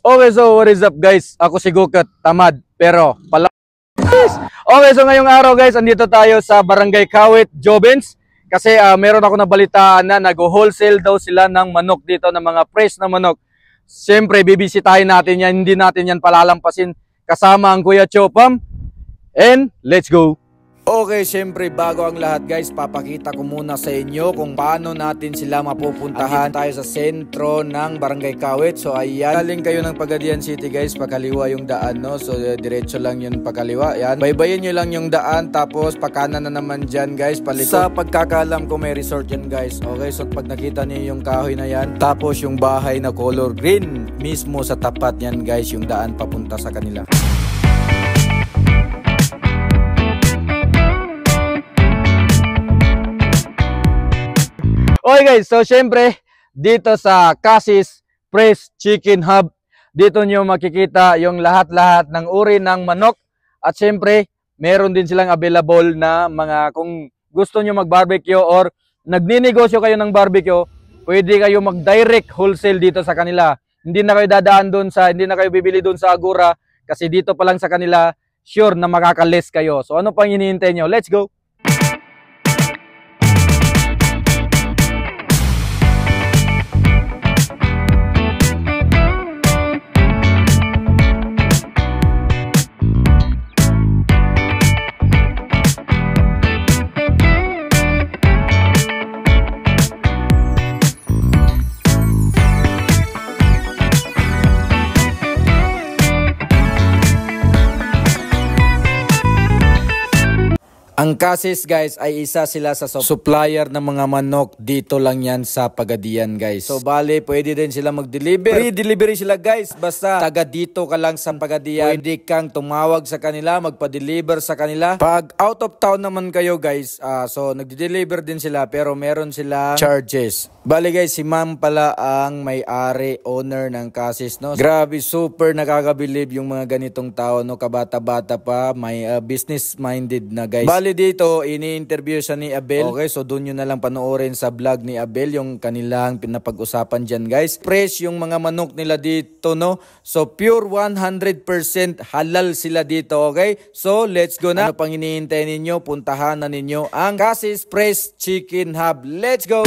Okay, so what is up guys? Ako si Gukat, tamad, pero pala. Okay, so ngayong araw guys, andito tayo sa Barangay Kawit, Jovens. Kasi meron ako nabalitaan na nag-wholesale daw sila ng manok dito, ng mga fresh na manok. Siyempre, bibisitahin natin yan, hindi natin yan palalampasin. Kasama ang Kuya Chopam. And let's go! Okay, siyempre bago ang lahat guys, papakita ko muna sa inyo kung paano natin sila mapupuntahan. Tayo sa sentro ng Barangay Kawit. So ayan, galing kayo ng Pagadian City guys, pakaliwa yung daan, no? So diretso lang yun pakaliwa. Ayan, baybayin nyo lang yung daan, tapos pakanan na naman dyan guys, palikod. Sa pagkakalam ko may resort yan guys. Okay, so pag nakita niyo yung kahoy na yan, tapos yung bahay na color green, mismo sa tapat yan guys, yung daan papunta sa kanila. Okay guys, so syempre dito sa Cassis Fresh Chicken Hub, dito nyo makikita yung lahat-lahat ng uri ng manok. At syempre meron din silang available na mga, kung gusto nyo mag-barbecue or nagninegosyo kayo ng barbecue, pwede kayo mag-direct wholesale dito sa kanila. Hindi na kayo dadaan doon sa, hindi na kayo bibili doon sa Agura, kasi dito pa lang sa kanila sure na makaka-less kayo. So ano pang hinihintay nyo? Let's go! Ang Cassis guys ay isa sila sa supplier ng mga manok, dito lang yan sa Pagadian guys. So bale, pwede din sila mag-deliver. Free delivery sila guys, basta taga dito ka lang sa Pagadian. Pwede kang tumawag sa kanila, magpa-deliver sa kanila. Pag out of town naman kayo guys, so nagde-deliver din sila pero meron sila charges. Bale guys, si ma'am pala ang may-ari, owner ng Cassis, no? Grabe, super nakakabilib yung mga ganitong tao, no? Kabata-bata pa, may business-minded na guys. Bale dito, ini-interview siya ni Abel. Okay, so doon nyo na lang panoorin sa vlog ni Abel yung kanilang pinapag-usapan dyan guys. Fresh yung mga manok nila dito, no? So pure 100% halal sila dito, okay? So let's go na. Ano pang hinihintay ninyo? Puntahan na ninyo ang Cassis Fresh Chicken Hub. Let's go!